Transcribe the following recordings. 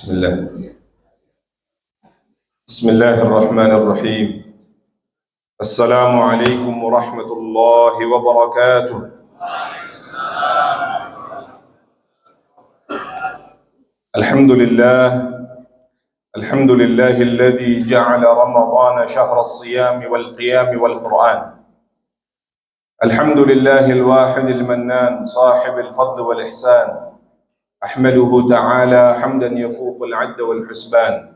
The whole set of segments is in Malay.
بسم الله بسم الله الرحمن الرحيم. السلام عليكم ورحمة الله وبركاته. الحمد لله الحمد لله الذي جعل رمضان شهر الصيام والقيام والقرآن. الحمد لله الواحد المنان صاحب الفضل والإحسان. أحمده تعالى حمدا يفوق العد والحسبان.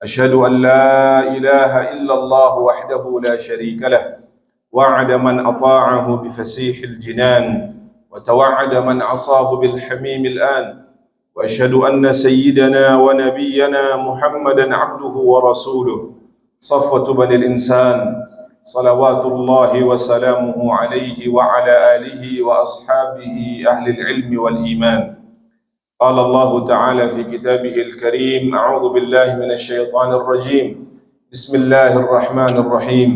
أشهد أن لا إله إلا الله وحده لا شريك له، وعد من أطاعه بفسيح الجنان، وتوعد من عصاه بالحميم الآن. وأشهد أن سيدنا ونبينا محمدا عبده ورسوله، صفوة بني الإنسان، صلوات الله وسلامه عليه وعلى آله وأصحابه أهل العلم والإيمان. قال الله تعالى في كتابه الكريم: أعوذ بالله من الشيطان الرجيم، بسم الله الرحمن الرحيم.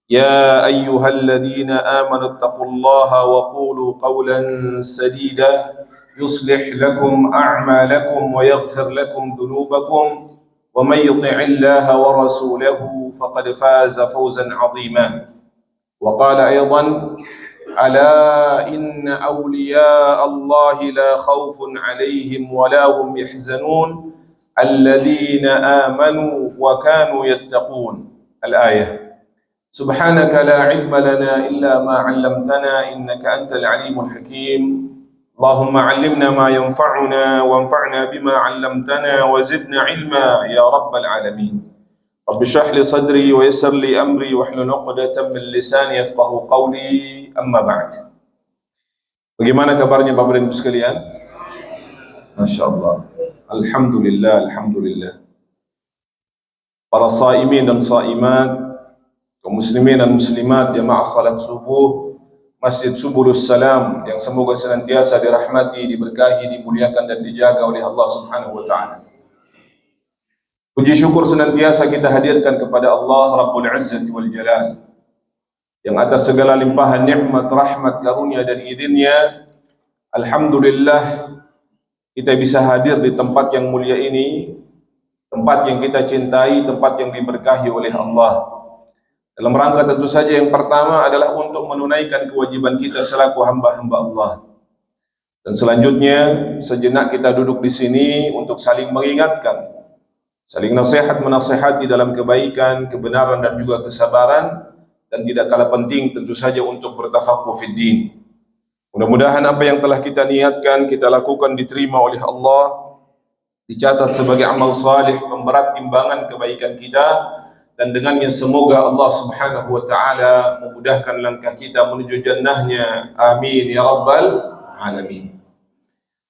يا أيها الذين آمنوا اتقوا الله وقولوا قولا سديدا يصلح لكم أعمالكم ويغفر لكم ذنوبكم، ومن يطع الله ورسوله فقد فاز فوزا عظيما. وقال أيضا: ألا إن أولياء الله لا خوف عليهم ولا هم يحزنون الذين آمنوا وكانوا يتقون. الآية. سبحانك لا علم لنا إلا ما علمتنا إنك أنت العليم الحكيم. اللهم علمنا ما ينفعنا وانفعنا بما علمتنا وزدنا علما يا رب العالمين. رب اشرح لي صدري ويسر لي أمري واحلل عقدة من لساني يفقهوا قولي. أما بعد. Bagaimana kabarnya Bapak dan Ibu sekalian? Masya Allah. Alhamdulillah, Alhamdulillah. Para saimin dan saimat, kaum muslimin dan muslimat, jamaah salat subuh Masjid Subulus Salam yang semoga senantiasa dirahmati, diberkahi, dimuliakan dan dijaga oleh Allah Subhanahu wa taala. Puji syukur senantiasa kita hadirkan kepada Allah Rabbul Izzati wal Jalal, yang atas segala limpahan nikmat, rahmat, karunia dan idzinnya, alhamdulillah kita bisa hadir di tempat yang mulia ini, tempat yang kita cintai, tempat yang diberkahi oleh Allah. Dalam rangka tentu saja yang pertama adalah untuk menunaikan kewajiban kita selaku hamba-hamba Allah. Dan selanjutnya sejenak kita duduk di sini untuk saling mengingatkan, saling nasihat menasihati dalam kebaikan, kebenaran dan juga kesabaran, dan tidak kalah penting tentu saja untuk bertafaqquh fid din. Mudah-mudahan apa yang telah kita niatkan, kita lakukan diterima oleh Allah, dicatat sebagai amal salih, pemberat timbangan kebaikan kita, dan dengannya semoga Allah Subhanahu wa taala memudahkan langkah kita menuju jannahnya. Amin ya rabbal alamin.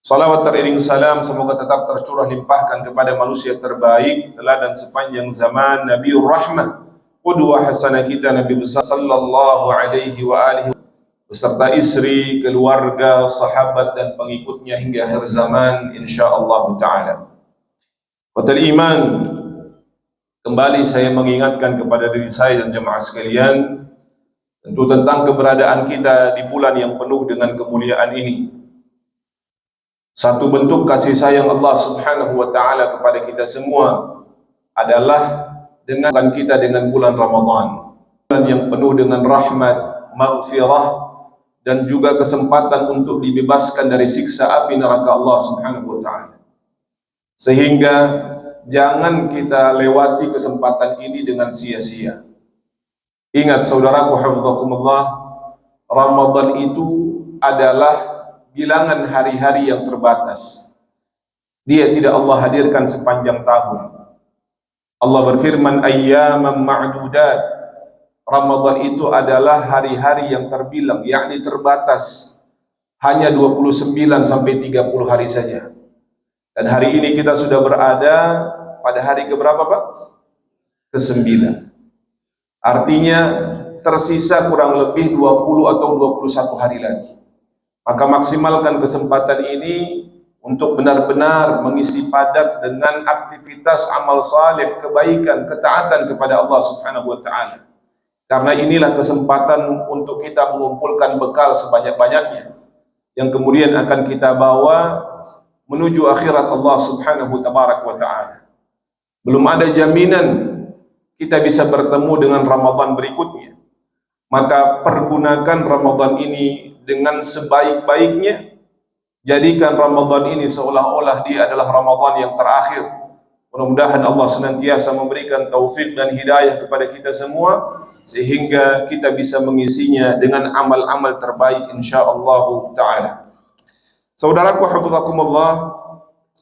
Salawat teriring salam semoga tetap tercurah limpahkan kepada manusia terbaik, teladan sepanjang zaman, Nabiur Rahmah, qudwah hasanah kita, Nabi besar sallallahu alaihi wa alihi, beserta istri, keluarga, sahabat dan pengikutnya hingga akhir zaman insyaallah taala. Qatal iman, kembali saya mengingatkan kepada diri saya dan jemaah sekalian tentu tentang keberadaan kita di bulan yang penuh dengan kemuliaan ini. Satu bentuk kasih sayang Allah Subhanahu wa taala kepada kita semua adalah dengan kita dengan bulan Ramadan, bulan yang penuh dengan rahmat, maghfirah dan juga kesempatan untuk dibebaskan dari siksa api neraka Allah Subhanahu wa taala. Sehingga jangan kita lewati kesempatan ini dengan sia-sia. Ingat saudaraku hafizakumullah, Ramadan itu adalah bilangan hari-hari yang terbatas. Dia tidak Allah hadirkan sepanjang tahun. Allah berfirman ayyaman ma'dudat. Ramadan itu adalah hari-hari yang terbilang, yakni terbatas. Hanya 29 sampai 30 hari saja. Dan hari ini kita sudah berada pada hari keberapa Pak? Ke-9. Artinya tersisa kurang lebih 20 atau 21 hari lagi. Maka maksimalkan kesempatan ini untuk benar-benar mengisi padat dengan aktivitas amal saleh, kebaikan, ketaatan kepada Allah Subhanahu wa taala. Karena inilah kesempatan untuk kita mengumpulkan bekal sebanyak-banyaknya yang kemudian akan kita bawa menuju akhirat Allah Subhanahu tabarak wa ta'ala. Belum ada jaminan kita bisa bertemu dengan Ramadan berikutnya. Maka pergunakan Ramadan ini dengan sebaik-baiknya. Jadikan Ramadan ini seolah-olah dia adalah Ramadan yang terakhir. Mudah-mudahan Allah senantiasa memberikan taufik dan hidayah kepada kita semua, sehingga kita bisa mengisinya dengan amal-amal terbaik insyaallah ta'ala. Saudaraku hafizakumullah,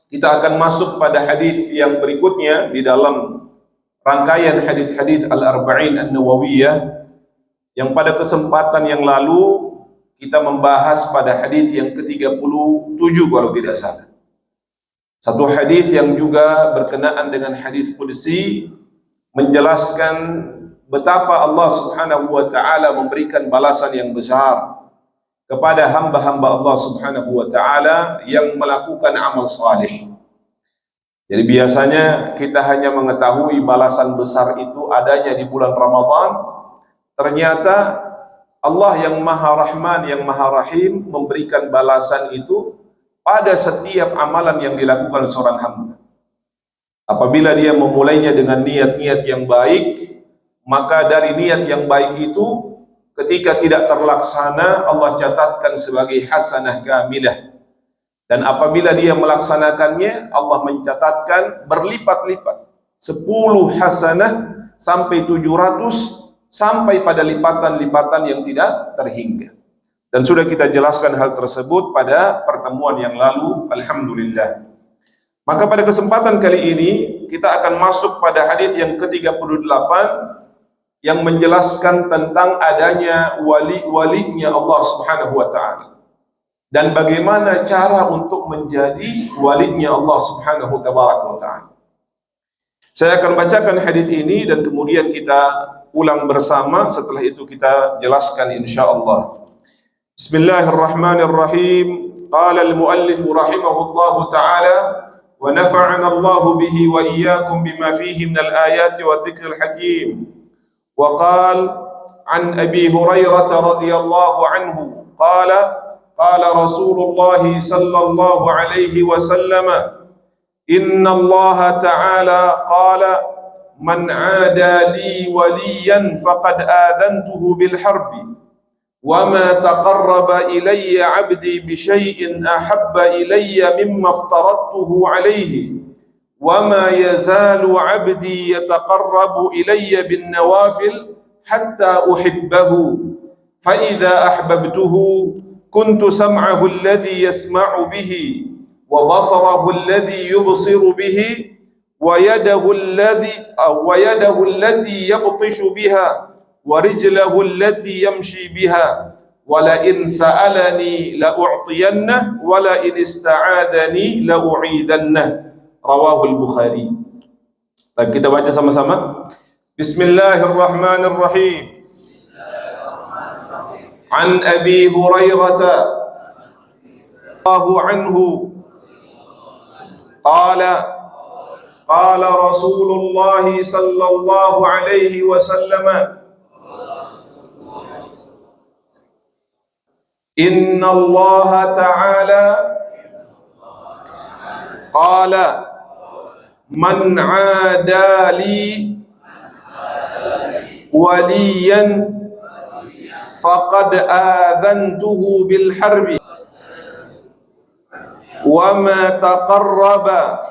kita akan masuk pada hadis yang berikutnya di dalam rangkaian hadis-hadis Al-Arba'in An-Nawawiyah, yang pada kesempatan yang lalu kita membahas pada hadis yang ke-37 kalau tidak salah. Satu hadis yang juga berkenaan dengan hadis qudsi, menjelaskan betapa Allah Subhanahu wa ta'ala memberikan balasan yang besar kepada hamba-hamba Allah Subhanahu wa ta'ala yang melakukan amal salih. Jadi biasanya kita hanya mengetahui balasan besar itu adanya di bulan Ramadan. Ternyata Allah yang Maha Rahman, yang Maha Rahim memberikan balasan itu pada setiap amalan yang dilakukan seorang hamba. Apabila dia memulainya dengan niat-niat yang baik, maka dari niat yang baik itu ketika tidak terlaksana, Allah catatkan sebagai hasanah kamilah. Dan apabila dia melaksanakannya, Allah mencatatkan berlipat-lipat, 10 hasanah sampai 700, sampai pada lipatan-lipatan yang tidak terhingga. Dan sudah kita jelaskan hal tersebut pada pertemuan yang lalu, alhamdulillah. Maka pada kesempatan kali ini kita akan masuk pada hadis yang ke-38 yang menjelaskan tentang adanya wali-walinya Allah Subhanahu wa ta'ala, dan bagaimana cara untuk menjadi walinya Allah Subhanahu wa ta'ala. Saya akan bacakan hadis ini dan kemudian kita ulang bersama, setelah itu kita jelaskan insyaallah. Bismillahirrahmanirrahim. Qala al-muallif rahimahullahu ta'ala wa nafa'ana Allah bihi wa iyyakum bima fihi min al-ayati wa dhikril hakim. Wa qala an Abi Hurairah radhiyallahu anhu qala qala Rasulullah sallallahu alaihi wasallam inna Allah ta'ala qala man 'ada li waliyan faqad adhantuhu bil harbi وما تقرب إلي عبدي بشيء أحب إلي مما افترضته عليه وما يزال عبدي يتقرب إلي بالنوافل حتى أحبه فإذا أحببته كنت سمعه الذي يسمع به وبصره الذي يبصر به ويده التي يبطش بها ورجله التي يمشي بها ولئن سألني لأعطينه ولئن استعاذني لأعيذنه رواه البخاري. Baik, kita baca sama-sama. Bismillahirrahmanirrahim. An Abi Hurairah radhiyallahu anhu qala qala Rasulullah sallallahu alaihi wasallam Inna Allah Ta'ala qala man 'ada li waliyan faqad adhantuhu bil harbi wa ma taqarraba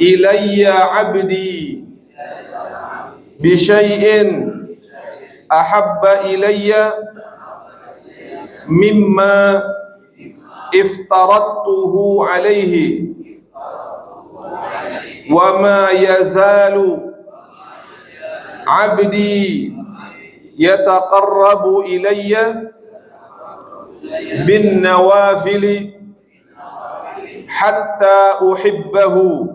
ilayya 'abdi bi syai'in ahabba ilayya mimma iftaradtuhu alaihi wa ma yazalu abdi yataqarrabu ilayya bin nawafili hatta uhibbahu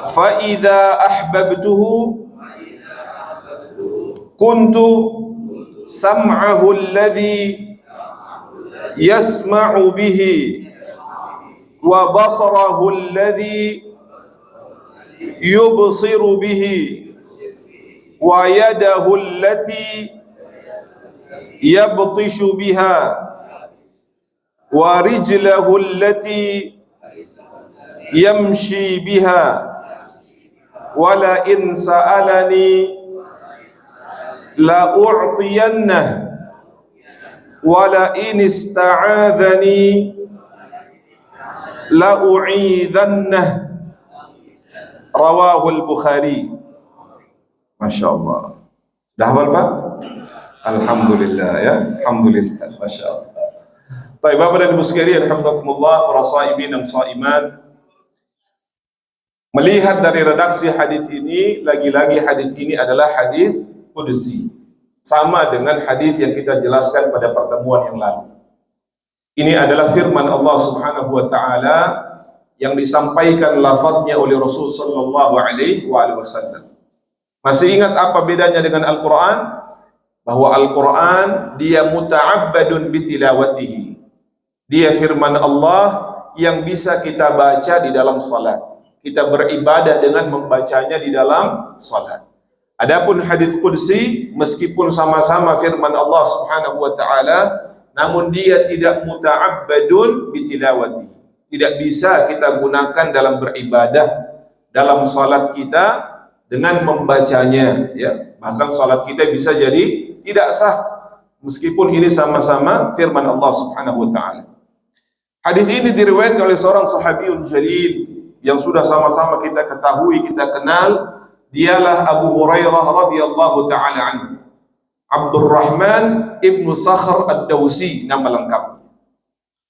fa idza ahbabtuhu kuntu sam'ahu alladhi yasma'u bihi wa basarahu alladhi yubsiru bihi wa yadahu allati yabtishu biha wa rijlahu allati yamshi biha wa la in sa'alani la u'tiyannah wa la in ista'adhani la u'idhannah. Rawahu al-Bukhari. Masya Allah. Dah hafal Pak? Alhamdulillah ya. Alhamdulillah. Masya Allah. Baik, Bapak dan Ibu sekalian, hafizakumullah, para shaimin dan shaimat. Melihat dari redaksi hadis ini, lagi-lagi hadis ini adalah hadis qudsi. Sama dengan hadis yang kita jelaskan pada pertemuan yang lalu. Ini adalah firman Allah Subhanahu wa taala yang disampaikan lafadznya oleh Rasul sallallahu alaihi wasallam. Masih ingat apa bedanya dengan Al-Qur'an? Bahwa Al-Qur'an dia muta'abbadun bitilawatihi. Dia firman Allah yang bisa kita baca di dalam salat. Kita beribadah dengan membacanya di dalam salat. Adapun hadis qudsi meskipun sama-sama firman Allah Subhanahu wa taala, namun dia tidak muta'abbadun bitilawatihi. Tidak bisa kita gunakan dalam beribadah dalam salat kita dengan membacanya, ya. Bahkan salat kita bisa jadi tidak sah meskipun ini sama-sama firman Allah Subhanahu wa taala. Hadis ini diriwayatkan oleh seorang sahabiyun jalil yang sudah sama-sama kita ketahui, kita kenal, dialah Abu Hurairah radhiyallahu taala anhu. Abdurrahman ibnu Sakhr ad-Dawsi nama lengkap.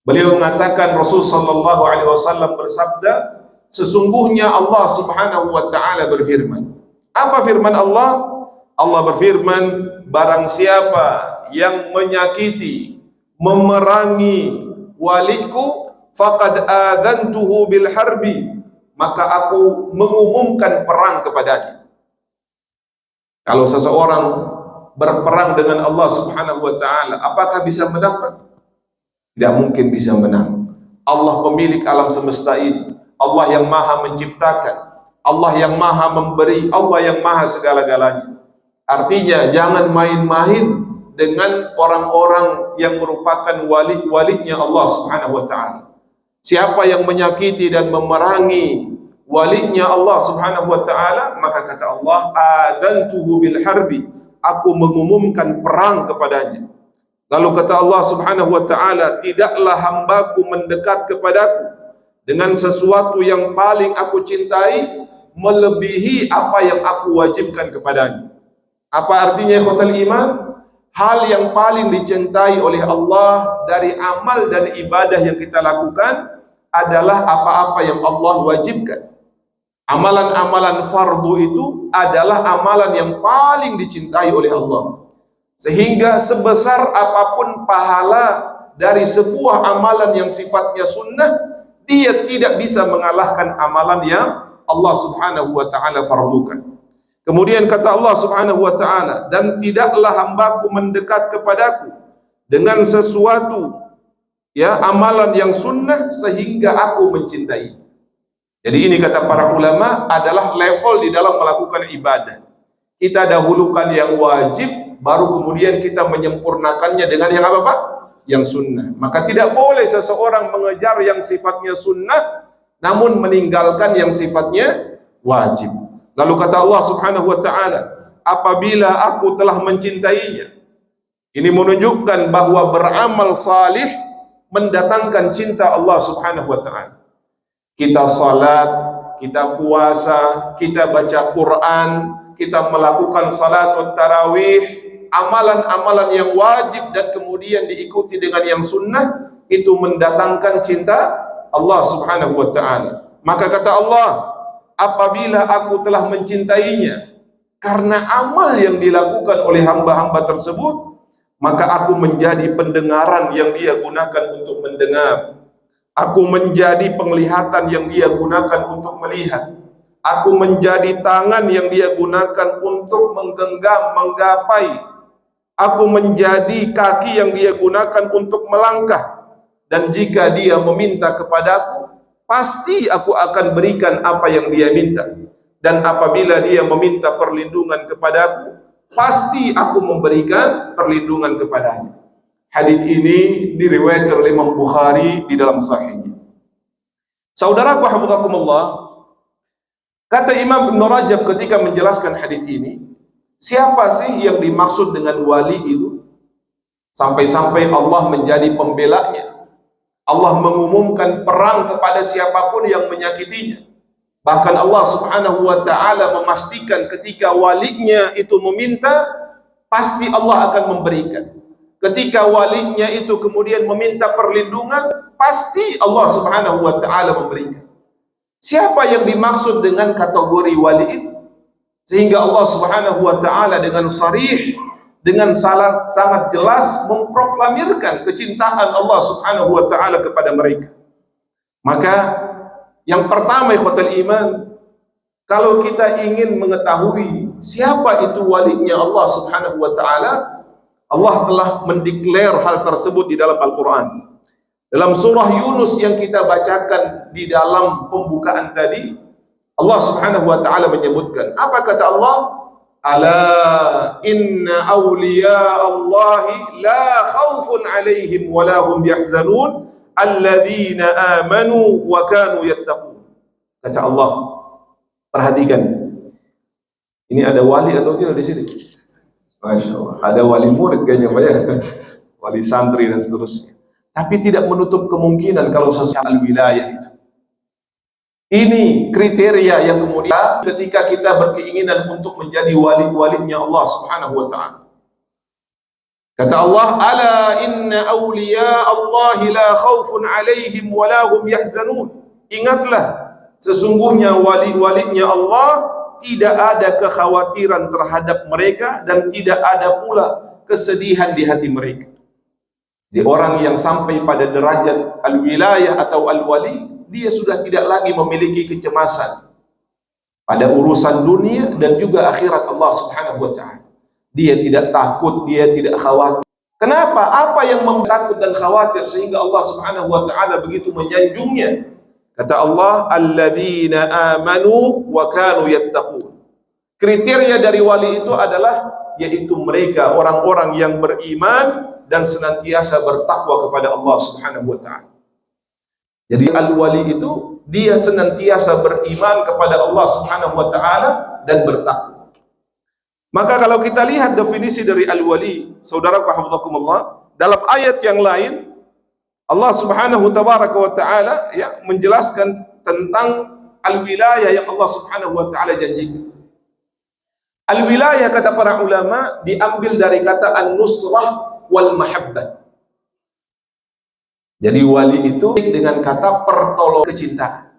Beliau mengatakan Rasul sallallahu alaihi wasallam bersabda, sesungguhnya Allah Subhanahu wa taala berfirman. Apa firman Allah? Allah berfirman, barang siapa yang menyakiti, memerangi waliku, faqad adzantuhu bil harbi, maka aku mengumumkan perang kepadanya. Kalau seseorang berperang dengan Allah Subhanahu wa taala, apakah bisa menang? Tidak mungkin bisa menang. Allah pemilik alam semesta ini, Allah yang maha menciptakan, Allah yang maha memberi, Allah yang maha segala-galanya. Artinya jangan main-main dengan orang-orang yang merupakan wali-walinya Allah Subhanahu wa taala. Siapa yang menyakiti dan memerangi walinya Allah Subhanahu wa taala, maka kata Allah, adzantuhu bil harbi, aku mengumumkan perang kepadanya. Lalu kata Allah Subhanahu wa taala, tidaklah hambaku mendekat kepadaku dengan sesuatu yang paling aku cintai melebihi apa yang aku wajibkan kepadanya. Apa artinya ikhwatal iman? Hal yang paling dicintai oleh Allah dari amal dan ibadah yang kita lakukan adalah apa-apa yang Allah wajibkan. Amalan-amalan fardu itu adalah amalan yang paling dicintai oleh Allah. Sehingga sebesar apapun pahala dari sebuah amalan yang sifatnya sunnah, dia tidak bisa mengalahkan amalan yang Allah Subhanahu wa taala fardukan. Kemudian kata Allah Subhanahu wa taala, dan tidaklah hambaku mendekat kepadaku dengan sesuatu ya amalan yang sunnah sehingga aku mencintai. Jadi ini kata para ulama adalah level di dalam melakukan ibadah. Kita dahulukan yang wajib, baru kemudian kita menyempurnakannya dengan yang apa Pak? Yang sunnah. Maka tidak boleh seseorang mengejar yang sifatnya sunnah namun meninggalkan yang sifatnya wajib. Lalu kata Allah Subhanahu wa taala, apabila aku telah mencintainya. Ini menunjukkan bahwa beramal salih mendatangkan cinta Allah Subhanahu wa taala. Kita salat, kita puasa, kita baca Quran, kita melakukan salatut tarawih, amalan-amalan yang wajib dan kemudian diikuti dengan yang sunnah, itu mendatangkan cinta Allah Subhanahu wa taala. Maka kata Allah, apabila aku telah mencintainya karena amal yang dilakukan oleh hamba-hamba tersebut, maka aku menjadi pendengaran yang dia gunakan untuk mendengar. Aku menjadi penglihatan yang dia gunakan untuk melihat. Aku menjadi tangan yang dia gunakan untuk menggenggam, menggapai. Aku menjadi kaki yang dia gunakan untuk melangkah. Dan jika dia meminta kepadaku, pasti aku akan berikan apa yang dia minta. Dan apabila dia meminta perlindungan kepadaku, pasti aku memberikan perlindungan kepadanya. Hadis ini diriwayatkan oleh Imam Bukhari di dalam sahihnya. Saudaraku hafizakumullah, kata Imam Ibn Rajab ketika menjelaskan hadis ini, siapa sih yang dimaksud dengan wali itu? Sampai-sampai Allah menjadi pembelanya. Allah mengumumkan perang kepada siapapun yang menyakitinya. Bahkan Allah Subhanahu wa ta'ala memastikan ketika walinya itu meminta, pasti Allah akan memberikan. Ketika walinya itu kemudian meminta perlindungan, pasti Allah Subhanahu wa ta'ala memberikan. Siapa yang dimaksud dengan kategori wali itu? Sehingga Allah Subhanahu wa ta'ala dengan sharih, dengan sangat jelas memproklamirkan kecintaan Allah Subhanahu wa ta'ala kepada mereka. Maka yang pertama ikhwatal iman, kalau kita ingin mengetahui siapa itu walinya Allah Subhanahu wa ta'ala, Allah telah mendeklar hal tersebut di dalam Al-Quran. Dalam surah Yunus yang kita bacakan di dalam pembukaan tadi, Allah Subhanahu wa ta'ala menyebutkan, apa kata Allah? Ala inna awliya Allahi la khawfun alaihim wa la hum yahzanun alladzina amanu wa kanu yattaqun. Kata Allah, perhatikan. Ini ada wali atau tidak di sini? Masya Allah. Ada wali murid kayaknya Pak ya. Wali santri dan seterusnya. Tapi tidak menutup kemungkinan kalau sesuatu wilayah itu. Ini kriteria yang kemudian ketika kita berkeinginan untuk menjadi wali-walinya Allah Subhanahu wa ta'ala. Kata Allah, ala inna awliya Allahi la khawfun alaihim wa la hum yahzanun. Ingatlah, sesungguhnya wali-walinya Allah tidak ada kekhawatiran terhadap mereka dan tidak ada pula kesedihan di hati mereka. Di orang yang sampai pada derajat al-wilayah atau al-wali, dia sudah tidak lagi memiliki kecemasan pada urusan dunia dan juga akhirat Allah Subhanahu wa ta'ala. Dia tidak takut, dia tidak khawatir. Kenapa? Apa yang membuat takut dan khawatir sehingga Allah Subhanahu wa ta'ala begitu menyanjungnya? Kata Allah, alladzina amanu wa kanu yattaqun. Kriteria dari wali itu adalah yaitu mereka orang-orang yang beriman dan senantiasa bertakwa kepada Allah Subhanahu wa ta'ala. Jadi al-wali itu dia senantiasa beriman kepada Allah Subhanahu wa ta'ala dan bertakwa. Maka kalau kita lihat definisi dari al-wali, saudara hafizakumullah, dalam ayat yang lain Allah Subhanahu tabaraka wa ta'ala ya menjelaskan tentang al-wilayah yang Allah Subhanahu wa ta'ala janjikan. Al-wilayah kata para ulama diambil dari kata an-nusrah wal mahabbah. Jadi wali itu dengan kata pertolongan, kecintaan.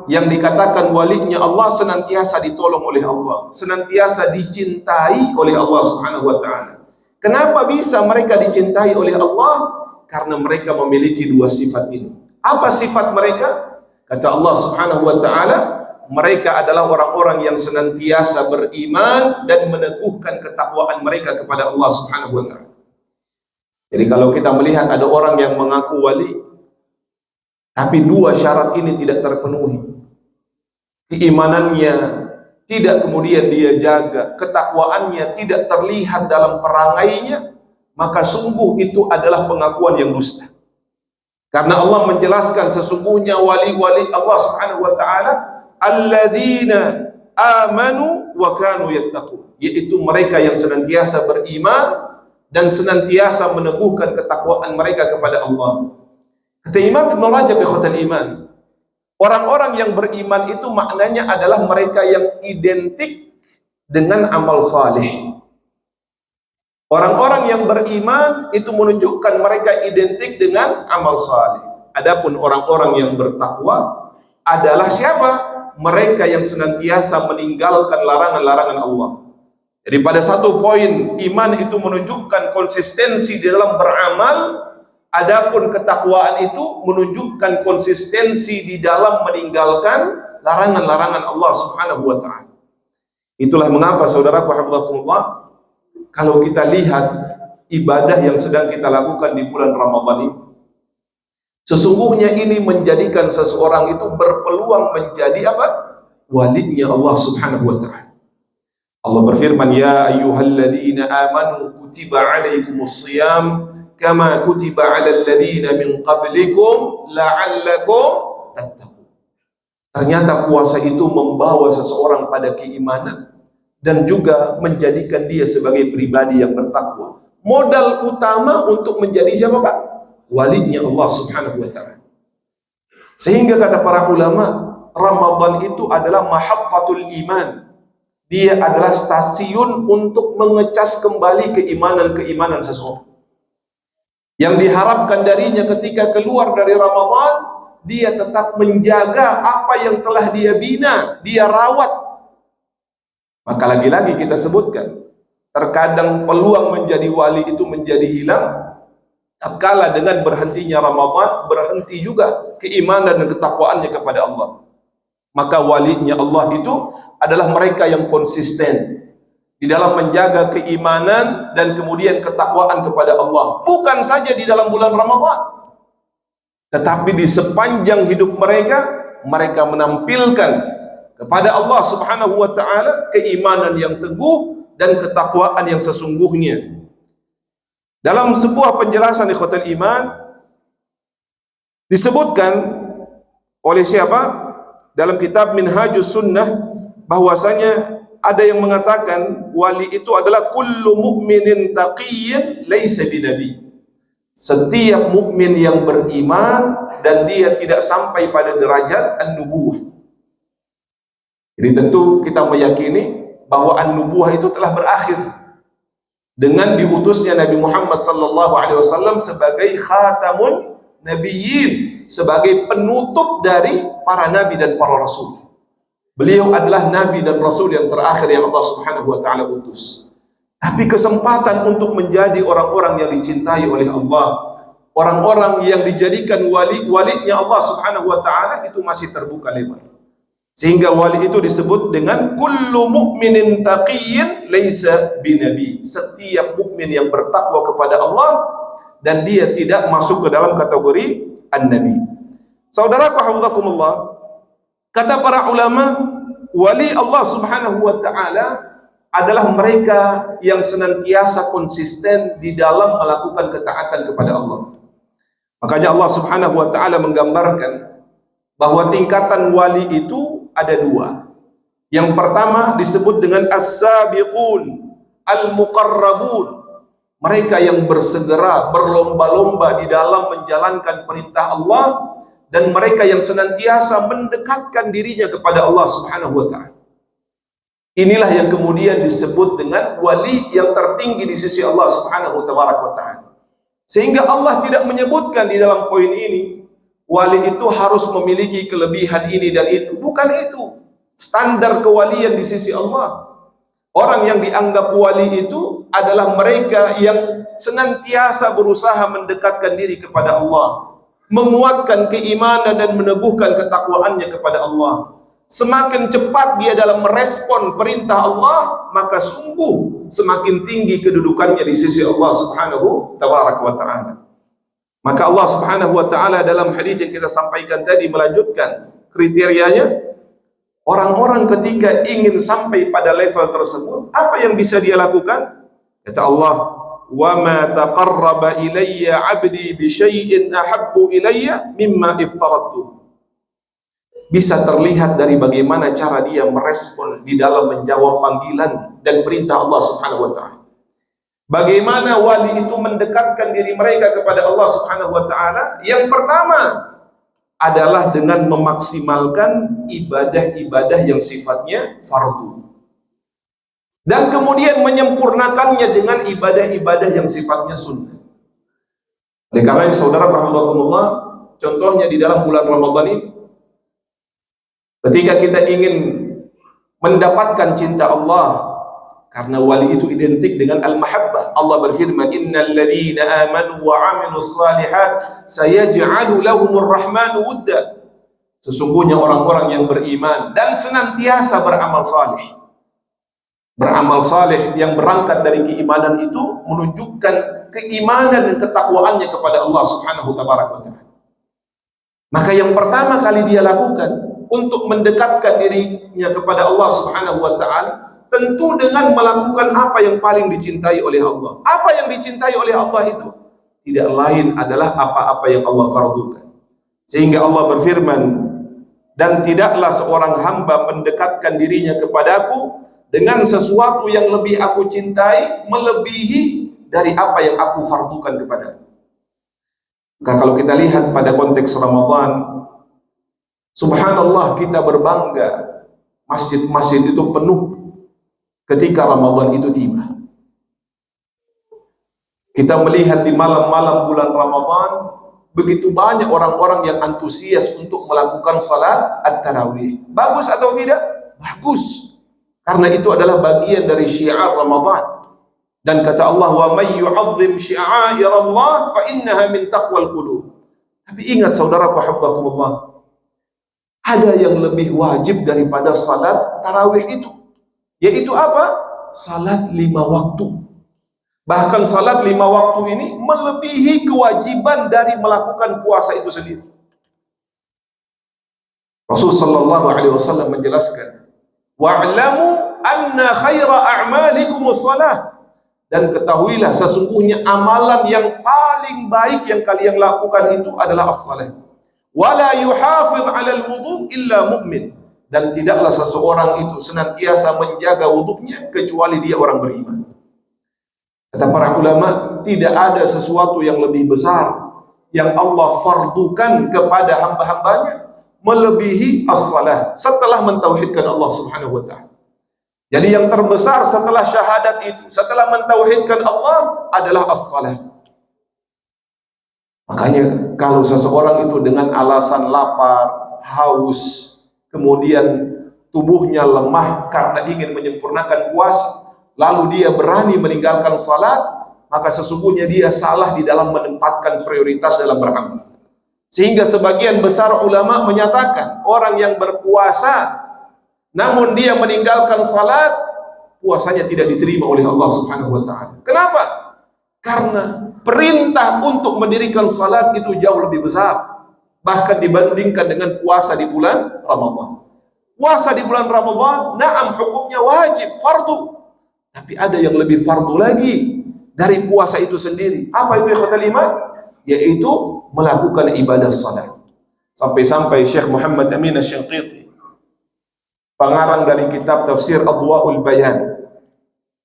Yang dikatakan walinya Allah senantiasa ditolong oleh Allah, senantiasa dicintai oleh Allah Subhanahu wa ta'ala. Kenapa bisa mereka dicintai oleh Allah? Karena mereka memiliki dua sifat ini. Apa sifat mereka? Kata Allah Subhanahu wa ta'ala, mereka adalah orang-orang yang senantiasa beriman dan meneguhkan ketakwaan mereka kepada Allah Subhanahu wa ta'ala. Jadi kalau kita melihat ada orang yang mengaku wali, tapi dua syarat ini tidak terpenuhi, keimanannya tidak kemudian dia jaga, ketakwaannya tidak terlihat dalam perangainya, maka sungguh itu adalah pengakuan yang dusta. Karena Allah menjelaskan sesungguhnya wali-wali Allah Subhanahu wa ta'ala alladzina amanu wa kanu yattaqun, yaitu mereka yang senantiasa beriman dan senantiasa meneguhkan ketakwaan mereka kepada Allah. Kata Imam Ibn Rajab ikhwatal iman, orang-orang yang beriman itu maknanya adalah mereka yang identik dengan amal saleh. Orang-orang yang beriman itu menunjukkan mereka identik dengan amal saleh. Adapun orang-orang yang bertakwa adalah siapa? Mereka yang senantiasa meninggalkan larangan-larangan Allah. Jadi pada satu poin, iman itu menunjukkan konsistensi di dalam beramal, adapun ketakwaan itu menunjukkan konsistensi di dalam meninggalkan larangan-larangan Allah Subhanahu wa ta'ala. Itulah mengapa saudaraku hafizakumullah, kalau kita lihat ibadah yang sedang kita lakukan di bulan Ramadan ini, sesungguhnya ini menjadikan seseorang itu berpeluang menjadi apa? Walinya Allah Subhanahu wa ta'ala. Allah berfirman, ya ayyuhalladzina amanu kutiba alaikumus shiyam kama kutiba alal ladzina min qablikum la'allakum tattaqun. Ternyata puasa itu membawa seseorang pada keimanan dan juga menjadikan dia sebagai pribadi yang bertakwa. Modal utama untuk menjadi siapa, Pak? Walinya Allah Subhanahu wa ta'ala. Sehingga kata para ulama, Ramadan itu adalah mahabbatul iman. Dia adalah stasiun untuk mengecas kembali keimanan-keimanan seseorang. Yang diharapkan darinya ketika keluar dari Ramadan, dia tetap menjaga apa yang telah dia bina, dia rawat. Maka lagi-lagi kita sebutkan, terkadang peluang menjadi wali itu menjadi hilang tatkala dengan berhentinya Ramadan, berhenti juga keimanan dan ketakwaannya kepada Allah. Maka walinya Allah itu adalah mereka yang konsisten di dalam menjaga keimanan dan kemudian ketakwaan kepada Allah. Bukan saja di dalam bulan Ramadan, tetapi di sepanjang hidup mereka, mereka menampilkan kepada Allah Subhanahu wa ta'ala keimanan yang teguh dan ketakwaan yang sesungguhnya. Dalam sebuah penjelasan ikhwatal iman disebutkan oleh siapa? Dalam kitab Minhajus Sunnah, bahwasanya ada yang mengatakan wali itu adalah kullu mu'minin taqiyyin laisa binabi. Setiap mukmin yang beriman dan dia tidak sampai pada derajat an-nubuwah. Jadi tentu kita meyakini bahwa an-nubuwah itu telah berakhir dengan diutusnya Nabi Muhammad sallallahu alaihi wasallam sebagai khatamun nabiyyin, sebagai penutup dari para nabi dan para rasul. Beliau adalah nabi dan rasul yang terakhir yang Allah Subhanahu wa ta'ala utus. Tapi kesempatan untuk menjadi orang-orang yang dicintai oleh Allah, orang-orang yang dijadikan walinya Allah Subhanahu wa ta'ala, itu masih terbuka lebar. Sehingga wali itu disebut dengan kullu mu'minin taqiyyin laisa binabi. Setiap mukmin yang bertakwa kepada Allah dan dia tidak masuk ke dalam kategori an-nabi. Saudaraku hafizakumullah, kata para ulama, wali Allah Subhanahu wa ta'ala adalah mereka yang senantiasa konsisten di dalam melakukan ketaatan kepada Allah. Makanya Allah Subhanahu wa ta'ala menggambarkan bahwa tingkatan wali itu ada dua. Yang pertama disebut dengan as-sabiqun al-muqarrabun, mereka yang bersegera, berlomba-lomba di dalam menjalankan perintah Allah, dan mereka yang senantiasa mendekatkan dirinya kepada Allah Subhanahu wa ta'ala. Inilah yang kemudian disebut dengan wali yang tertinggi di sisi Allah Subhanahu wa ta'ala. Sehingga Allah tidak menyebutkan di dalam poin ini wali itu harus memiliki kelebihan ini dan itu. Bukan itu standar kewalian di sisi Allah. Orang yang dianggap wali itu adalah mereka yang senantiasa berusaha mendekatkan diri kepada Allah, menguatkan keimanan dan meneguhkan ketakwaannya kepada Allah. Semakin cepat dia dalam merespon perintah Allah, maka sungguh semakin tinggi kedudukannya di sisi Allah Subhanahu wa ta'ala. Maka Allah Subhanahu wa ta'ala dalam hadis yang kita sampaikan tadi melanjutkan kriterianya. Orang-orang ketika ingin sampai pada level tersebut, apa yang bisa dia lakukan? Kata Allah, wa ma taqarraba ilayya 'abdi bi syai'in ahabbu ilayya mimma iftaradtu. Bisa terlihat dari bagaimana cara dia merespon di dalam menjawab panggilan dan perintah Allah Subhanahu wa ta'ala. Bagaimana wali itu mendekatkan diri mereka kepada Allah Subhanahu wa ta'ala? Yang pertama adalah dengan memaksimalkan ibadah-ibadah yang sifatnya fardu, dan kemudian menyempurnakannya dengan ibadah-ibadah yang sifatnya sunnah. Oleh karena itu, saudara rahimakumullah, contohnya di dalam bulan Ramadan ini, ketika kita ingin mendapatkan cinta Allah, karena wali itu identik dengan al-mahabbah. Allah berfirman, innal ladzina amanu wa 'amilus shalihat sayaj'alu lahumur rahmanu wudda. Sesungguhnya orang-orang yang beriman dan senantiasa beramal saleh. Beramal saleh yang berangkat dari keimanan itu menunjukkan keimanan dan ketakwaannya kepada Allah Subhanahu wa ta'ala. Maka yang pertama kali dia lakukan untuk mendekatkan dirinya kepada Allah Subhanahu wa ta'ala, tentu dengan melakukan apa yang paling dicintai oleh Allah. Apa yang dicintai oleh Allah itu tidak lain adalah apa-apa yang Allah fardukan. Sehingga Allah berfirman, dan tidaklah seorang hamba mendekatkan dirinya kepadaku dengan sesuatu yang lebih aku cintai melebihi dari apa yang aku fardukan kepadanya. Maka kalau kita lihat pada konteks Ramadan, subhanallah, kita berbangga masjid-masjid itu penuh ketika Ramadan itu tiba. Kita melihat di malam-malam bulan Ramadan begitu banyak orang-orang yang antusias untuk melakukan salat at-tarawih. Bagus atau tidak? Bagus. Karena itu adalah bagian dari syiar Ramadan. Dan kata Allah, wa may yu'azzim syi'airallah fa innaha min taqwal qulub. Tapi ingat saudaraku hafizakumullah, ada yang lebih wajib daripada salat tarawih itu, yaitu apa? Salat 5 waktu. Bahkan salat 5 waktu ini melebihi kewajiban dari melakukan puasa itu sendiri. Rasul sallallahu alaihi wasallam menjelaskan, wa'lamu anna khaira a'malikum as-salah. Dan ketahuilah sesungguhnya amalan yang paling baik yang kalian lakukan itu adalah as-salah. Wala yuhafiz 'alal wudu' illa mu'min. Dan tidaklah seseorang itu senantiasa menjaga wudunya kecuali dia orang beriman. Kata para ulama, tidak ada sesuatu yang lebih besar yang Allah fardukan kepada hamba-hambanya melebihi as-salah setelah mentauhidkan Allah Subhanahu wa taala. Jadi yang terbesar setelah syahadat itu, setelah mentauhidkan Allah adalah as-salah. Makanya kalau seseorang itu dengan alasan lapar, haus, kemudian tubuhnya lemah karena ingin menyempurnakan puasa, lalu dia berani meninggalkan salat, maka sesungguhnya dia salah di dalam menempatkan prioritas dalam beramal. Sehingga sebagian besar ulama menyatakan orang yang berpuasa namun dia meninggalkan salat, puasanya tidak diterima oleh Allah Subhanahu wa taala. Kenapa? Karena perintah untuk mendirikan salat itu jauh lebih besar, bahkan dibandingkan dengan puasa di bulan Ramadan. Puasa di bulan Ramadan, na'am, hukumnya wajib, fardu. Tapi ada yang lebih fardu lagi dari puasa itu sendiri. Apa itu ikhwatal iman? Yaitu melakukan ibadah salat. Sampai-sampai Syekh Muhammad Amin Asy-Syanqiti, pengarang dari kitab tafsir Adwa'ul Bayan,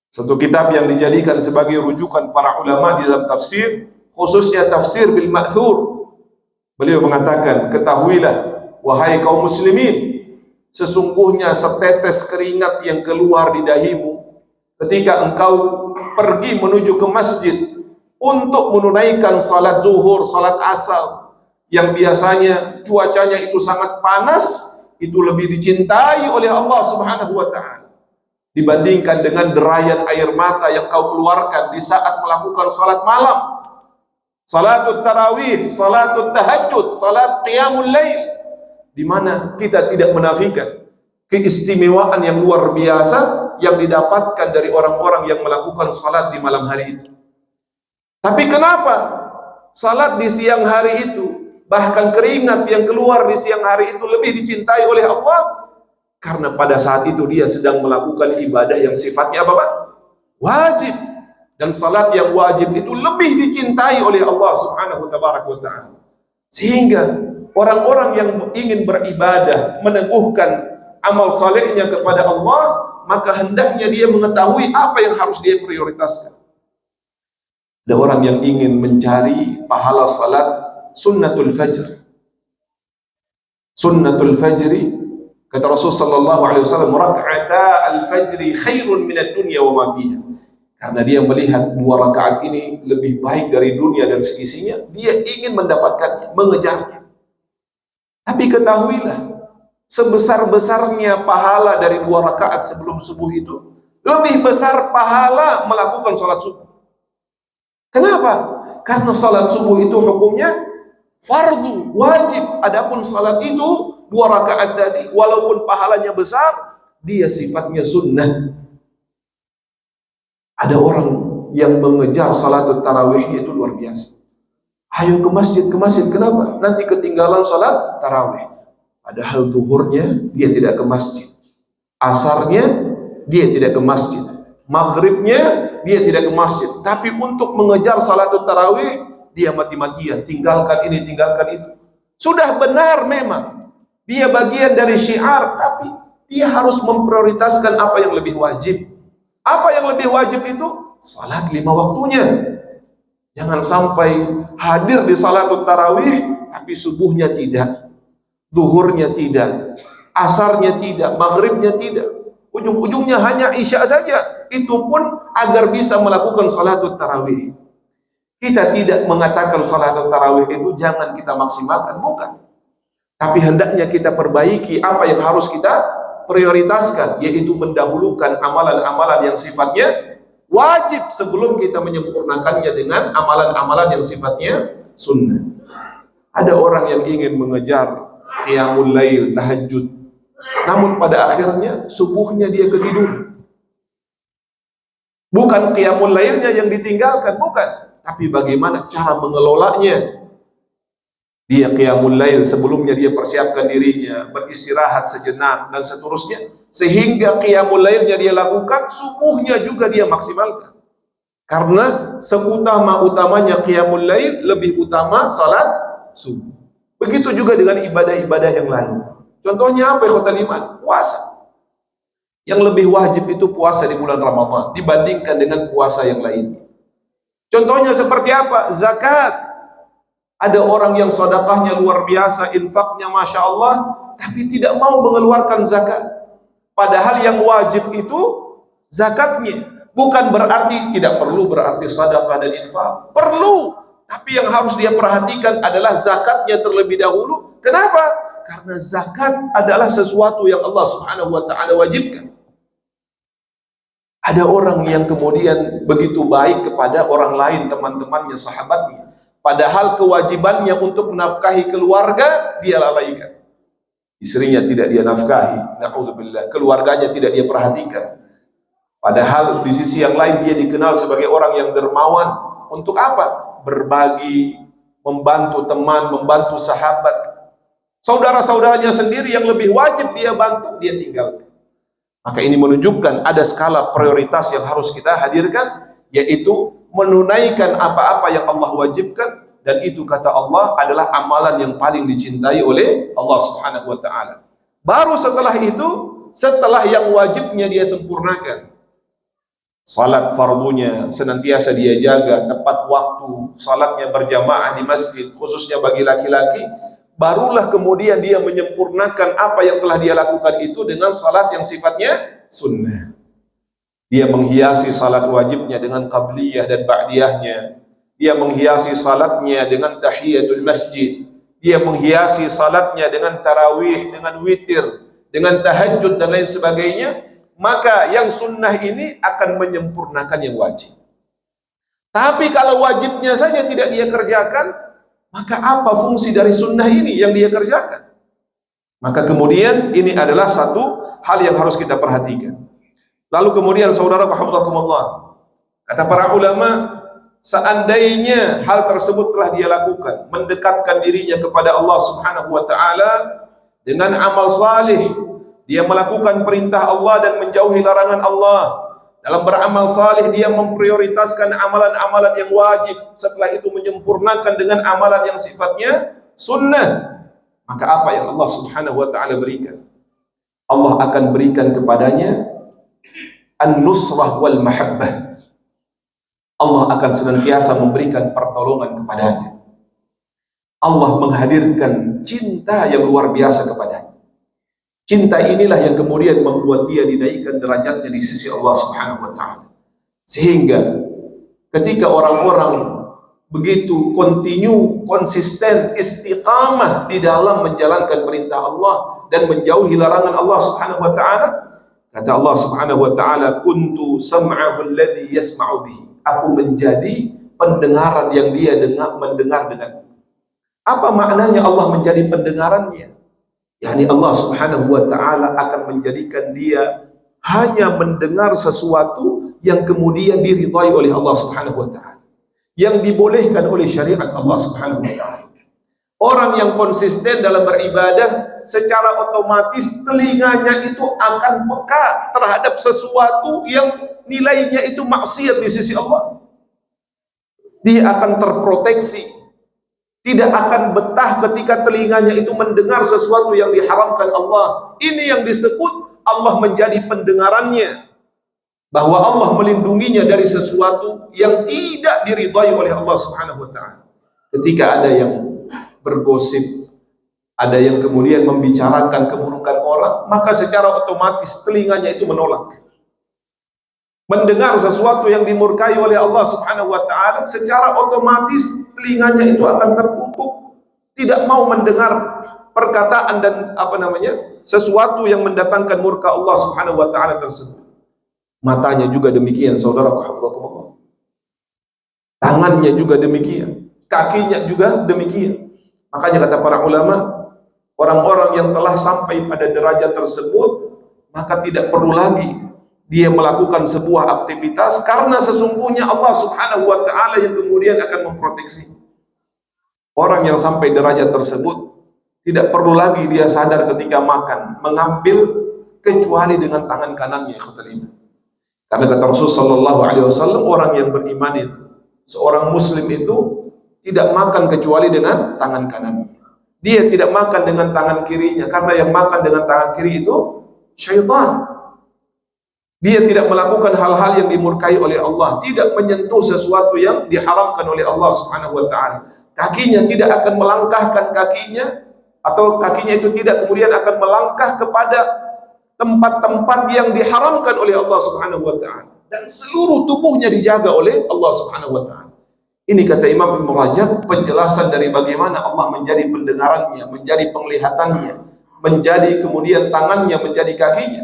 satu kitab yang dijadikan sebagai rujukan para ulama di dalam tafsir, khususnya tafsir bil ma'thur. Beliau mengatakan, ketahuilah wahai kaum muslimin, sesungguhnya setetes keringat yang keluar di dahimu ketika engkau pergi menuju ke masjid untuk menunaikan salat zuhur, salat asar, yang biasanya cuacanya itu sangat panas, itu lebih dicintai oleh Allah Subhanahu wa taala dibandingkan dengan derayan air mata yang kau keluarkan di saat melakukan salat malam, salatut tarawih, salatut tahajud, salat qiyamul lail, di mana kita tidak menafikan keistimewaan yang luar biasa yang didapatkan dari orang-orang yang melakukan salat di malam hari itu. Tapi kenapa salat di siang hari itu, bahkan keringat yang keluar di siang hari itu lebih dicintai oleh Allah? Karena pada saat itu dia sedang melakukan ibadah yang sifatnya apa, Pak? Wajib. Dan salat yang wajib itu lebih dicintai oleh Allah Subhanahu wa ta'ala. Sehingga orang-orang yang ingin beribadah, meneguhkan amal salehnya kepada Allah, maka hendaknya dia mengetahui apa yang harus dia prioritaskan. Ada orang yang ingin mencari pahala salat sunnatul fajr. Sunnatul fajri, kata Rasul sallallahu alaihi wasallam, rak'ata al-fajri khairun minad dunya wa ma fiha. Karena dia melihat 2 rakaat ini lebih baik dari dunia dan seisinya, dia ingin mendapatkannya, mengejarnya. Tapi ketahuilah, sebesar-besarnya pahala dari 2 rakaat sebelum subuh itu, lebih besar pahala melakukan salat subuh. Kenapa? Karena salat subuh itu hukumnya fardu, wajib. Adapun salat itu 2 rakaat tadi, walaupun pahalanya besar, dia sifatnya sunnah. Ada orang yang mengejar salatut tarawihnya itu luar biasa. Ayo ke masjid, kenapa? Nanti ketinggalan salat tarawih. Padahal zuhurnya dia tidak ke masjid, asarnya dia tidak ke masjid. Maghribnya dia tidak ke masjid. Tapi untuk mengejar salatul tarawih, dia mati-matian, tinggalkan ini, tinggalkan itu. Sudah benar memang, dia bagian dari syiar, tapi dia harus memprioritaskan apa yang lebih wajib. Apa yang lebih wajib itu? Salat 5 waktunya. Jangan sampai hadir di salatul tarawih, tapi subuhnya tidak, zuhurnya tidak, asarnya tidak, maghribnya tidak. Ujung-ujungnya hanya isya saja. Itu pun agar bisa melakukan salatul tarawih. Kita tidak mengatakan salatul tarawih itu jangan kita maksimalkan, bukan. Tapi hendaknya kita perbaiki apa yang harus kita prioritaskan, yaitu mendahulukan amalan-amalan yang sifatnya wajib sebelum kita menyempurnakannya dengan amalan-amalan yang sifatnya sunnah. Ada orang yang ingin mengejar qiyamul lail, tahajud, namun pada akhirnya subuhnya dia ketidur. Bukan qiyamul lailnya yang ditinggalkan, bukan, tapi bagaimana cara mengelolanya. Dia qiyamul lail, sebelumnya dia persiapkan dirinya, beristirahat sejenak dan seterusnya, sehingga qiyamul lailnya dia lakukan, subuhnya juga dia maksimalkan. Karena seutama-utamanya qiyamul lail, lebih utama salat subuh. Begitu juga dengan ibadah-ibadah yang lain. Contohnya apa, ikhwatal iman? Puasa. Yang lebih wajib itu puasa di bulan Ramadan dibandingkan dengan puasa yang lain. Contohnya seperti apa? Zakat. Ada orang yang sedekahnya luar biasa, infaknya Masya Allah, tapi tidak mau mengeluarkan zakat. Padahal yang wajib itu zakatnya. Bukan berarti tidak perlu, berarti sedekah dan infak. Perlu. Tapi yang harus dia perhatikan adalah zakatnya terlebih dahulu. Kenapa? Karena zakat adalah sesuatu yang Allah Subhanahu wa ta'ala wajibkan. Ada orang yang kemudian begitu baik kepada orang lain, teman-temannya, sahabatnya, padahal kewajibannya untuk menafkahi keluarga dia lalaikan. Istrinya tidak dia nafkahi, na'udzubillah, keluarganya tidak dia perhatikan. Padahal di sisi yang lain dia dikenal sebagai orang yang dermawan. Untuk apa? Berbagi, membantu teman, membantu sahabat. Saudara-saudaranya sendiri yang lebih wajib dia bantu, dia tinggalkan. Maka ini menunjukkan ada skala prioritas yang harus kita hadirkan, yaitu menunaikan apa-apa yang Allah wajibkan, dan itu kata Allah adalah amalan yang paling dicintai oleh Allah Subhanahu wa ta'ala. Baru setelah itu, setelah yang wajibnya dia sempurnakan, salat fardunya senantiasa dia jaga tepat waktu, salatnya berjamaah di masjid khususnya bagi laki-laki, barulah kemudian dia menyempurnakan apa yang telah dia lakukan itu dengan salat yang sifatnya sunnah. Dia menghiasi salat wajibnya dengan qabliyah dan ba'diyahnya. Dia menghiasi salatnya dengan tahiyatul masjid. Dia menghiasi salatnya dengan tarawih, dengan witir, dengan tahajud dan lain sebagainya. Maka yang sunnah ini akan menyempurnakan yang wajib. Tapi kalau wajibnya saja tidak dia kerjakan, maka apa fungsi dari sunnah ini yang dia kerjakan? Maka kemudian ini adalah satu hal yang harus kita perhatikan. Lalu kemudian saudara hafizakumullah, kata para ulama, seandainya hal tersebut telah dia lakukan, mendekatkan dirinya kepada Allah Subhanahu wa ta'ala dengan amal salih, dia melakukan perintah Allah dan menjauhi larangan Allah. Dalam beramal salih dia memprioritaskan amalan-amalan yang wajib, setelah itu menyempurnakan dengan amalan yang sifatnya sunnah. Maka apa yang Allah Subhanahu wa ta'ala berikan? Allah akan berikan kepadanya an-nusrah wal mahabbah. Allah akan senantiasa memberikan pertolongan kepadanya. Allah menghadirkan cinta yang luar biasa kepadanya. Cinta inilah yang kemudian membuat dia dinaikkan derajatnya di sisi Allah Subhanahu wa ta'ala. Sehingga ketika orang-orang begitu konsisten, istiqamah di dalam menjalankan perintah Allah dan menjauhi larangan Allah Subhanahu wa ta'ala, kata Allah Subhanahu wa ta'ala, kuntu sam'ahu alladhi yasma'u bihi. Aku menjadi pendengaran yang dia mendengar dengan. Apa maknanya Allah menjadi pendengarannya? yakni Allah Subhanahu wa ta'ala akan menjadikan dia hanya mendengar sesuatu yang kemudian diridhai oleh Allah Subhanahu wa ta'ala, yang dibolehkan oleh syariat Allah Subhanahu wa ta'ala. Orang yang konsisten dalam beribadah secara otomatis telinganya itu akan peka terhadap sesuatu yang nilainya itu maksiat di sisi Allah. Dia akan terproteksi, tidak akan betah ketika telinganya itu mendengar sesuatu yang diharamkan Allah. Ini yang disebut Allah menjadi pendengarannya, bahwa Allah melindunginya dari sesuatu yang tidak diridhai oleh Allah Subhanahu wa taala. Ketika ada yang bergosip, ada yang kemudian membicarakan keburukan orang, maka secara otomatis telinganya itu menolak. Mendengar sesuatu yang dimurkai oleh Allah Subhanahu wa taala, secara otomatis telinganya itu akan tertutup, tidak mau mendengar perkataan dan sesuatu yang mendatangkan murka Allah Subhanahu wa taala tersebut. Matanya juga demikian, saudara hafizakumullah. Tangannya juga demikian, kakinya juga demikian. Makanya kata para ulama, orang-orang yang telah sampai pada derajat tersebut, maka tidak perlu lagi dia melakukan sebuah aktivitas, karena sesungguhnya Allah Subhanahu wa taala yang kemudian akan memproteksi. Orang yang sampai derajat tersebut tidak perlu lagi dia sadar ketika makan mengambil kecuali dengan tangan kanannya, ikhwatal iman. Karena kata Rasul sallallahu alaihi wasallam, orang yang beriman itu, seorang muslim itu tidak makan kecuali dengan tangan kanannya. Dia tidak makan dengan tangan kirinya, karena yang makan dengan tangan kiri itu syaitan. Dia tidak melakukan hal-hal yang dimurkai oleh Allah, tidak menyentuh sesuatu yang diharamkan oleh Allah Subhanahu wa taala. Kakinya tidak akan melangkahkan kakinya, atau kakinya itu tidak kemudian akan melangkah kepada tempat-tempat yang diharamkan oleh Allah Subhanahu wa taala, dan seluruh tubuhnya dijaga oleh Allah Subhanahu wa taala. Ini kata Imam Ibnu Rajab penjelasan dari bagaimana Allah menjadi pendengarannya, menjadi penglihatannya, menjadi kemudian tangannya, menjadi kakinya.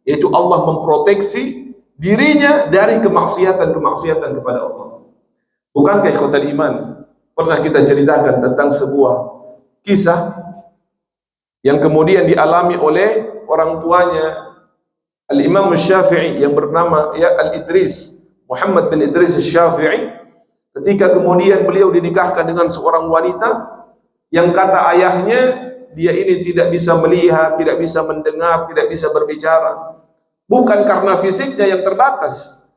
Yaitu Allah memproteksi dirinya dari kemaksiatan-kemaksiatan kepada Allah. Bukankah ikhwatal iman, pernah kita ceritakan tentang sebuah kisah yang kemudian dialami oleh orang tuanya Al-Imam Syafi'i yang bernama Al-Idris, Muhammad bin Idris Syafi'i, ketika kemudian beliau dinikahkan dengan seorang wanita yang kata ayahnya, dia ini tidak bisa melihat, tidak bisa mendengar, tidak bisa berbicara. Bukan karena fisiknya yang terbatas,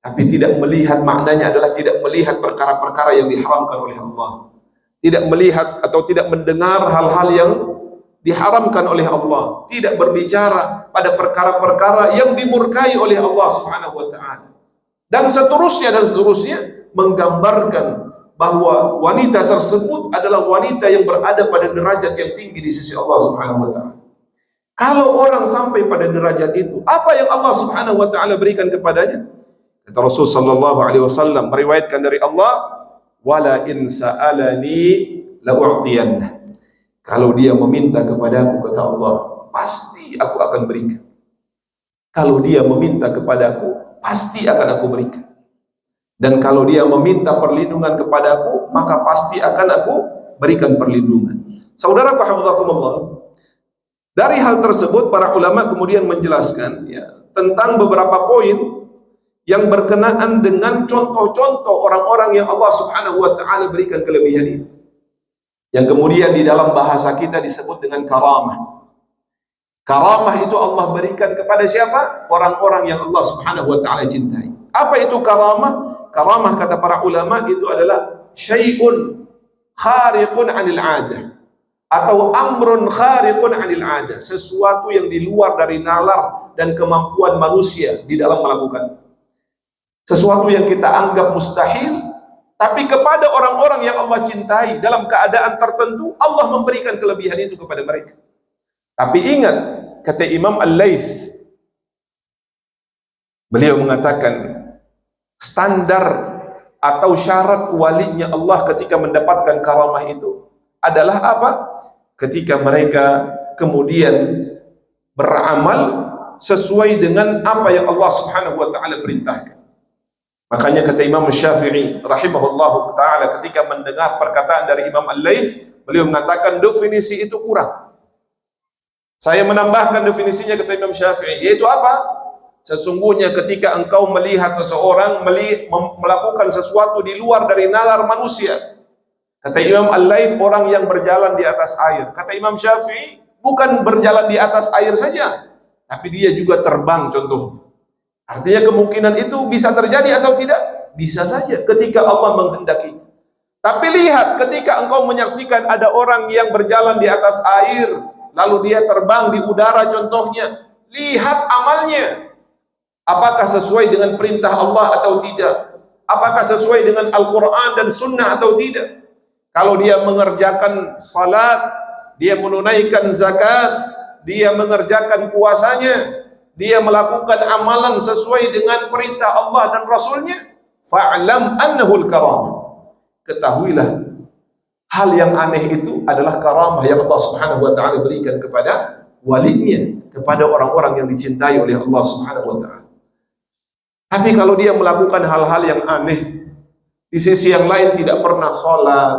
tapi tidak melihat, maknanya adalah tidak melihat perkara-perkara yang diharamkan oleh Allah, tidak melihat atau tidak mendengar hal-hal yang diharamkan oleh Allah, tidak berbicara pada perkara-perkara yang dimurkai oleh Allah Subhanahu wa taala, dan seterusnya, menggambarkan bahwa wanita tersebut adalah wanita yang berada pada derajat yang tinggi di sisi Allah Subhanahu wa taala. Kalau orang sampai pada derajat itu, apa yang Allah Subhanahu wa taala berikan kepadanya? Kata Rasul sallallahu alaihi wasallam, meriwayatkan dari Allah, wala in sa'alani la u'tiyanna. Kalau dia meminta kepadaku, kata Allah, pasti aku akan berikan. Kalau dia meminta kepadaku, pasti akan aku berikan. Dan kalau dia meminta perlindungan kepadaku, maka pasti akan aku berikan perlindungan. Saudaraku hafizakumullah, dari hal tersebut para ulama kemudian menjelaskan tentang beberapa poin yang berkenaan dengan contoh-contoh orang-orang yang Allah Subhanahu wa taala berikan kelebihan ini, yang kemudian di dalam bahasa kita disebut dengan karamah. Karamah itu Allah berikan kepada siapa? Orang-orang yang Allah Subhanahu wa taala cintai. Apa itu karamah? Karamah kata para ulama itu adalah syai'un khariqun 'anil 'adah, atau amrun khariqun 'anil 'adah, sesuatu yang di luar dari nalar dan kemampuan manusia di dalam melakukan. Sesuatu yang kita anggap mustahil, tapi kepada orang-orang yang Allah cintai dalam keadaan tertentu, Allah memberikan kelebihan itu kepada mereka. Tapi ingat, kata Imam Al-Laits, beliau mengatakan standar atau syarat walinya Allah ketika mendapatkan karamah itu adalah apa? Ketika mereka kemudian beramal sesuai dengan apa yang Allah Subhanahu wa taala perintahkan. Makanya kata Imam Syafi'i rahimahullahu taala ketika mendengar perkataan dari Imam Al-Laits, beliau mengatakan definisi itu kurang. Saya menambahkan definisinya, kata Imam Syafi'i, yaitu apa? Sesungguhnya ketika engkau melihat seseorang melakukan sesuatu di luar dari nalar manusia, kata Imam Al-Laits, orang yang berjalan di atas air. Kata Imam Syafi'i, bukan berjalan di atas air saja, tapi dia juga terbang contoh. Artinya kemungkinan itu bisa terjadi atau tidak? Bisa saja ketika Allah menghendaki. Tapi lihat ketika engkau menyaksikan ada orang yang berjalan di atas air, lalu dia terbang di udara contohnya, lihat amalnya. Apakah sesuai dengan perintah Allah atau tidak? Apakah sesuai dengan Al-Quran dan Sunnah atau tidak? Kalau dia mengerjakan salat, dia menunaikan zakat, dia mengerjakan puasanya, dia melakukan amalan sesuai dengan perintah Allah dan Rasulnya, fa'lam annahul karamah. Ketahuilah, hal yang aneh itu adalah karamah yang Allah Subhanahu wa ta'ala berikan kepada walinya, kepada orang-orang yang dicintai oleh Allah Subhanahu wa ta'ala. Tapi kalau dia melakukan hal-hal yang aneh, di sisi yang lain tidak pernah sholat,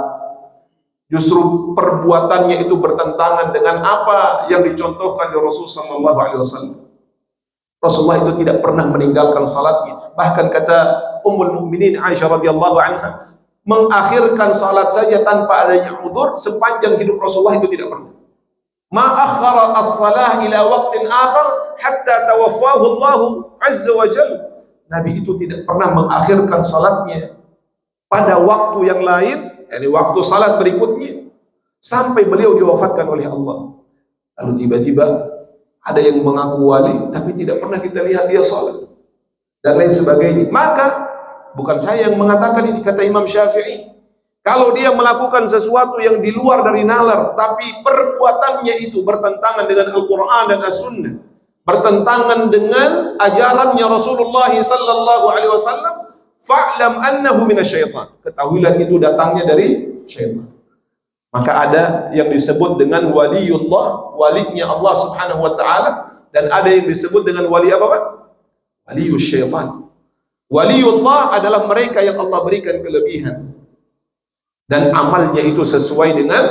justru perbuatannya itu bertentangan dengan apa yang dicontohkan oleh Rasulullah SAW. Rasulullah itu tidak pernah meninggalkan salatnya. Bahkan kata Ummul Mukminin Aisyah radhiyallahu anha, mengakhirkan salat saja tanpa adanya udzur sepanjang hidup Rasulullah itu tidak pernah. Ma akhara as-salah ila waqtin akhar hatta tawaffahu Allah azza wa jalla. Nabi itu tidak pernah mengakhirkan salatnya pada waktu yang lain, yakni waktu salat berikutnya, sampai beliau diwafatkan oleh Allah. Lalu tiba-tiba ada yang mengaku wali, tapi tidak pernah kita lihat dia salat dan lain sebagainya. Maka bukan saya yang mengatakan ini, kata Imam Syafi'i, kalau dia melakukan sesuatu yang di luar dari nalar, tapi perbuatannya itu bertentangan dengan Al-Quran dan As-Sunnah, bertentangan dengan ajarannya Rasulullah sallallahu alaihi wasallam, fa'lam annahu minasyaitan. Ketahuilah itu datangnya dari syaitan. Maka ada yang disebut dengan waliullah, walinya Allah Subhanahu wa taala, dan ada yang disebut dengan wali apa, Pak? Walius syaitan. Waliullah adalah mereka yang Allah berikan kelebihan dan amalnya itu sesuai dengan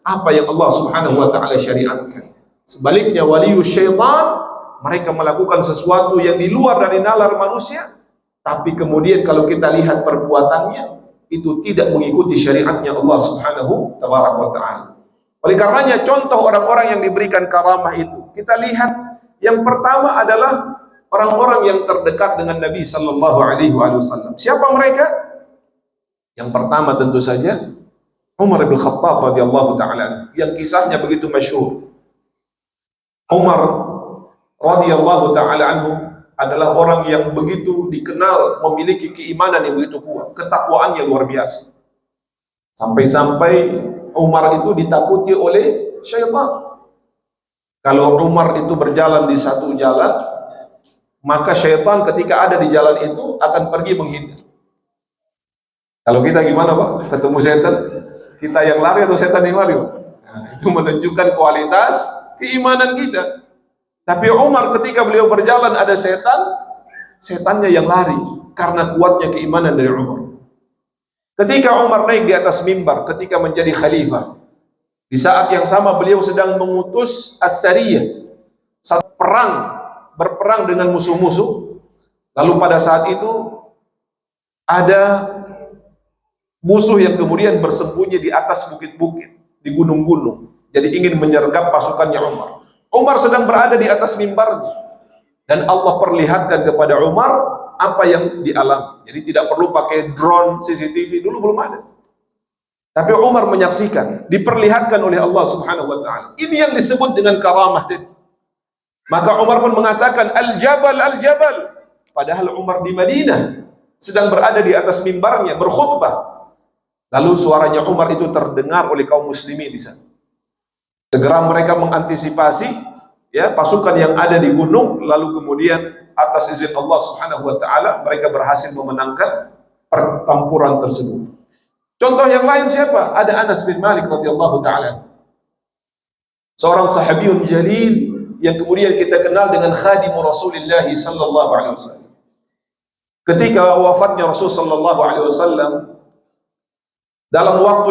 apa yang Allah Subhanahu wa taala syariatkan. Sebaliknya walius syaitan, mereka melakukan sesuatu yang di luar dari nalar manusia, tapi kemudian kalau kita lihat perbuatannya itu tidak mengikuti syariatnya Allah Subhanahu wa ta'ala. Oleh karenanya contoh orang-orang yang diberikan karamah itu, kita lihat yang pertama adalah orang-orang yang terdekat dengan Nabi sallallahu alaihi wasallam. Siapa mereka? Yang pertama tentu saja Umar bin Khattab radhiyallahu taala, yang kisahnya begitu masyhur. Umar radhiyallahu taala anhu adalah orang yang begitu dikenal memiliki keimanan yang begitu kuat, ketakwaannya luar biasa. Sampai-sampai Umar itu ditakuti oleh syaitan. Kalau Umar itu berjalan di satu jalan, maka syaitan ketika ada di jalan itu akan pergi menghindar. Kalau kita gimana, Pak? Ketemu setan, kita yang lari atau setan yang lari, Pak? Nah, itu menunjukkan kualitas keimanan kita. Tapi Umar ketika beliau berjalan ada setan, setannya yang lari karena kuatnya keimanan dari Umar. Ketika Umar naik di atas mimbar ketika menjadi khalifah, di saat yang sama beliau sedang mengutus as-sariyah, satu berperang dengan musuh-musuh. Lalu pada saat itu ada musuh yang kemudian bersembunyi di atas bukit-bukit, di gunung-gunung, jadi ingin menyergap pasukannya Umar. Umar sedang berada di atas mimbarnya dan Allah perlihatkan kepada Umar apa yang dialami. Jadi tidak perlu pakai drone, CCTV, dulu belum ada. Tapi Umar menyaksikan, diperlihatkan oleh Allah Subhanahu wa taala. Ini yang disebut dengan karamah. Maka Umar pun mengatakan al-jabal al-jabal. Padahal Umar di Madinah sedang berada di atas mimbarnya berkhutbah. Lalu suaranya Umar itu terdengar oleh kaum muslimin di sana. Segera mereka mengantisipasi ya pasukan yang ada di gunung, lalu kemudian atas izin Allah Subhanahu wa taala mereka berhasil memenangkan pertempuran tersebut. Contoh yang lain siapa? Ada Anas bin Malik radhiyallahu taala. Seorang sahabiyun jalil yang kemudian kita kenal dengan khadimu Rasulullah sallallahu alaihi wasallam. Ketika wafatnya Rasul sallallahu alaihi wasallam, dalam waktu